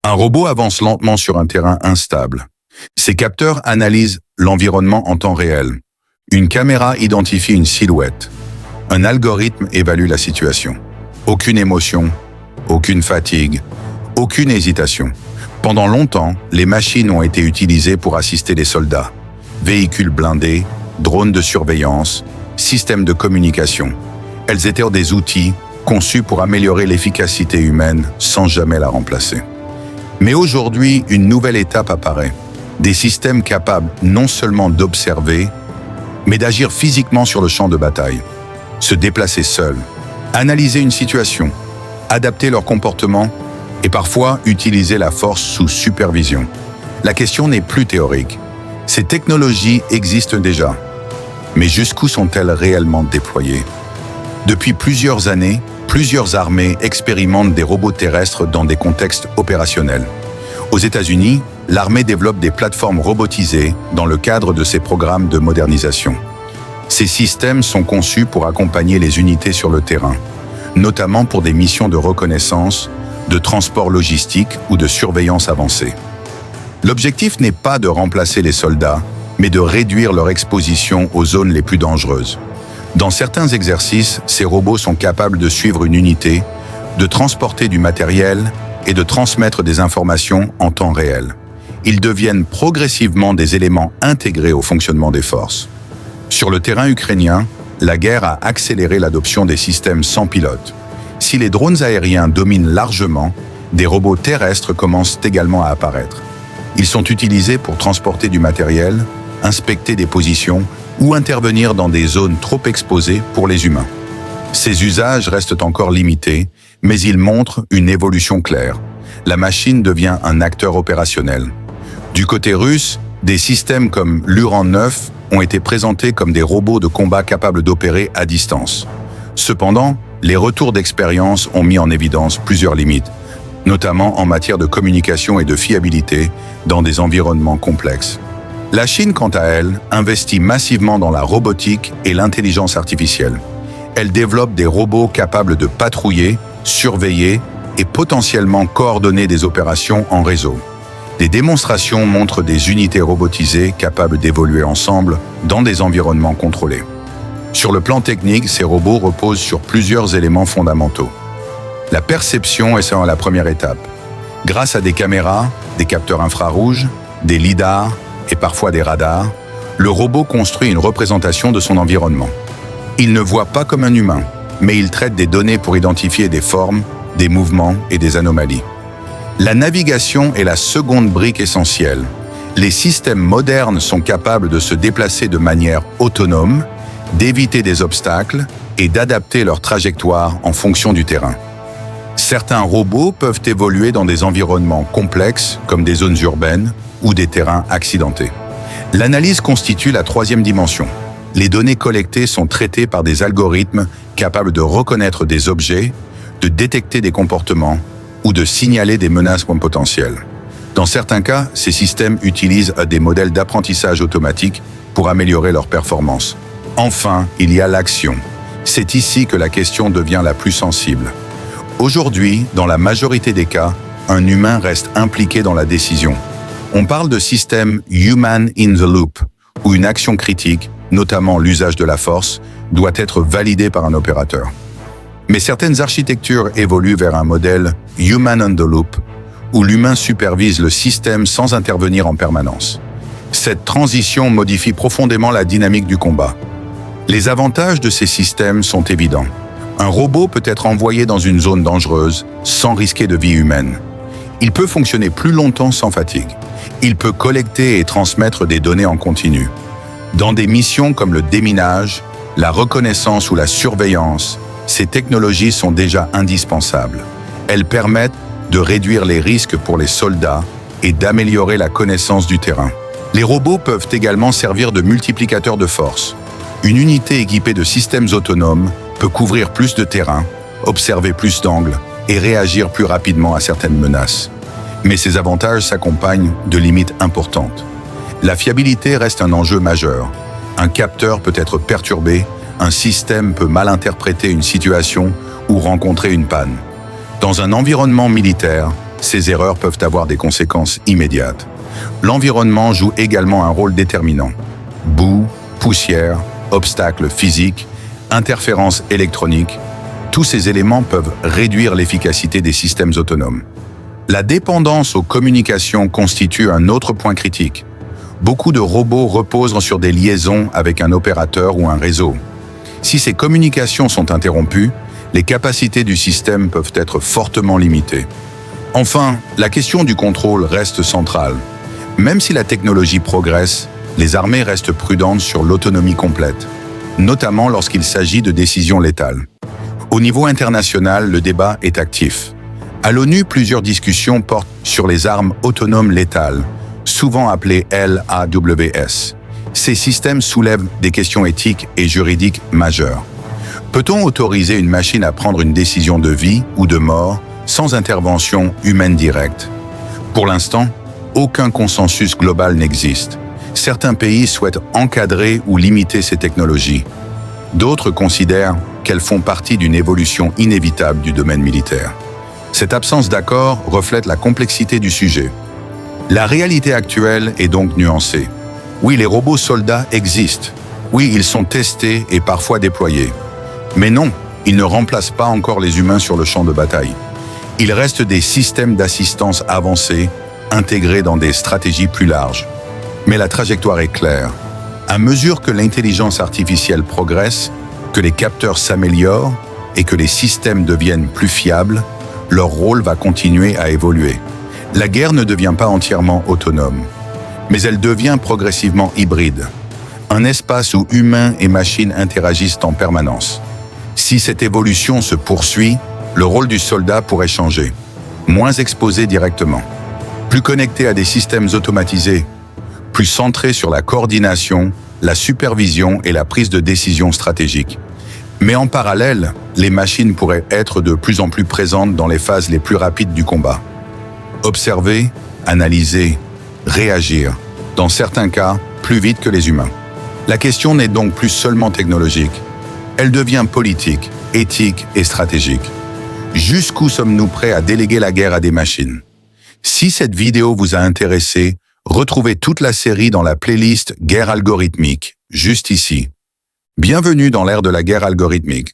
Un robot avance lentement sur un terrain instable. Ses capteurs analysent l'environnement en temps réel. Une caméra identifie une silhouette. Un algorithme évalue la situation. Aucune émotion, aucune fatigue, aucune hésitation. Pendant longtemps, les machines ont été utilisées pour assister les soldats. Véhicules blindés, drones de surveillance, systèmes de communication. Elles étaient des outils conçus pour améliorer l'efficacité humaine sans jamais la remplacer. Mais aujourd'hui, une nouvelle étape apparaît. Des systèmes capables non seulement d'observer, mais d'agir physiquement sur le champ de bataille. Se déplacer seuls, analyser une situation, adapter leur comportement et parfois utiliser la force sous supervision. La question n'est plus théorique. Ces technologies existent déjà. Mais jusqu'où sont-elles réellement déployées? Depuis plusieurs années, plusieurs armées expérimentent des robots terrestres dans des contextes opérationnels. Aux États-Unis, l'armée développe des plateformes robotisées dans le cadre de ses programmes de modernisation. Ces systèmes sont conçus pour accompagner les unités sur le terrain, notamment pour des missions de reconnaissance, de transport logistique ou de surveillance avancée. L'objectif n'est pas de remplacer les soldats, mais de réduire leur exposition aux zones les plus dangereuses. Dans certains exercices, ces robots sont capables de suivre une unité, de transporter du matériel et de transmettre des informations en temps réel. Ils deviennent progressivement des éléments intégrés au fonctionnement des forces. Sur le terrain ukrainien, la guerre a accéléré l'adoption des systèmes sans pilote. Si les drones aériens dominent largement, des robots terrestres commencent également à apparaître. Ils sont utilisés pour transporter du matériel, inspecter des positions ou intervenir dans des zones trop exposées pour les humains. Ces usages restent encore limités, mais ils montrent une évolution claire. La machine devient un acteur opérationnel. Du côté russe, des systèmes comme l'Uran 9 ont été présentés comme des robots de combat capables d'opérer à distance. Cependant, les retours d'expérience ont mis en évidence plusieurs limites, notamment en matière de communication et de fiabilité dans des environnements complexes. La Chine, quant à elle, investit massivement dans la robotique et l'intelligence artificielle. Elle développe des robots capables de patrouiller, surveiller et potentiellement coordonner des opérations en réseau. Des démonstrations montrent des unités robotisées capables d'évoluer ensemble dans des environnements contrôlés. Sur le plan technique, ces robots reposent sur plusieurs éléments fondamentaux. La perception est la première étape. Grâce à des caméras, des capteurs infrarouges, des lidars et parfois des radars, le robot construit une représentation de son environnement. Il ne voit pas comme un humain, mais il traite des données pour identifier des formes, des mouvements et des anomalies. La navigation est la seconde brique essentielle. Les systèmes modernes sont capables de se déplacer de manière autonome, d'éviter des obstacles et d'adapter leur trajectoire en fonction du terrain. Certains robots peuvent évoluer dans des environnements complexes, comme des zones urbaines ou des terrains accidentés. L'analyse constitue la troisième dimension. Les données collectées sont traitées par des algorithmes capables de reconnaître des objets, de détecter des comportements ou de signaler des menaces potentielles. Dans certains cas, ces systèmes utilisent des modèles d'apprentissage automatique pour améliorer leur performance. Enfin, il y a l'action. C'est ici que la question devient la plus sensible. Aujourd'hui, dans la majorité des cas, un humain reste impliqué dans la décision. On parle de système human in the loop, où une action critique, notamment l'usage de la force, doit être validée par un opérateur. Mais certaines architectures évoluent vers un modèle human on the loop, où l'humain supervise le système sans intervenir en permanence. Cette transition modifie profondément la dynamique du combat. Les avantages de ces systèmes sont évidents. Un robot peut être envoyé dans une zone dangereuse sans risquer de vie humaine. Il peut fonctionner plus longtemps sans fatigue. Il peut collecter et transmettre des données en continu. Dans des missions comme le déminage, la reconnaissance ou la surveillance, ces technologies sont déjà indispensables. Elles permettent de réduire les risques pour les soldats et d'améliorer la connaissance du terrain. Les robots peuvent également servir de multiplicateurs de force. Une unité équipée de systèmes autonomes peut couvrir plus de terrain, observer plus d'angles et réagir plus rapidement à certaines menaces. Mais ces avantages s'accompagnent de limites importantes. La fiabilité reste un enjeu majeur. Un capteur peut être perturbé, un système peut mal interpréter une situation ou rencontrer une panne. Dans un environnement militaire, Ces erreurs peuvent avoir des conséquences immédiates. L'environnement joue également un rôle déterminant. Boue, poussière, obstacles physiques, interférences électroniques, tous ces éléments peuvent réduire l'efficacité des systèmes autonomes. La dépendance aux communications constitue un autre point critique. Beaucoup de robots reposent sur des liaisons avec un opérateur ou un réseau. Si ces communications sont interrompues, les capacités du système peuvent être fortement limitées. Enfin, la question du contrôle reste centrale. Même si la technologie progresse, les armées restent prudentes sur l'autonomie complète, notamment lorsqu'il s'agit de décisions létales. Au niveau international, le débat est actif. À l'ONU, plusieurs discussions portent sur les armes autonomes létales, souvent appelées LAWS. Ces systèmes soulèvent des questions éthiques et juridiques majeures. Peut-on autoriser une machine à prendre une décision de vie ou de mort sans intervention humaine directe? Pour l'instant, aucun consensus global n'existe. Certains pays souhaitent encadrer ou limiter ces technologies. D'autres considèrent qu'elles font partie d'une évolution inévitable du domaine militaire. Cette absence d'accord reflète la complexité du sujet. La réalité actuelle est donc nuancée. Oui, les robots soldats existent. Oui, ils sont testés et parfois déployés. Mais non, ils ne remplacent pas encore les humains sur le champ de bataille. Ils restent des systèmes d'assistance avancés, intégrés dans des stratégies plus larges. Mais la trajectoire est claire. À mesure que l'intelligence artificielle progresse, que les capteurs s'améliorent et que les systèmes deviennent plus fiables, leur rôle va continuer à évoluer. La guerre ne devient pas entièrement autonome, mais elle devient progressivement hybride. Un espace où humains et machines interagissent en permanence. Si cette évolution se poursuit, le rôle du soldat pourrait changer. Moins exposé directement, plus connecté à des systèmes automatisés, plus centré sur la coordination, la supervision et la prise de décision stratégique. Mais en parallèle, les machines pourraient être de plus en plus présentes dans les phases les plus rapides du combat. Observer, analyser, réagir, dans certains cas, plus vite que les humains. La question n'est donc plus seulement technologique. Elle devient politique, éthique et stratégique. Jusqu'où sommes-nous prêts à déléguer la guerre à des machines? Si cette vidéo vous a intéressé, retrouvez toute la série dans la playlist Guerre algorithmique, juste ici. Bienvenue dans l'ère de la guerre algorithmique.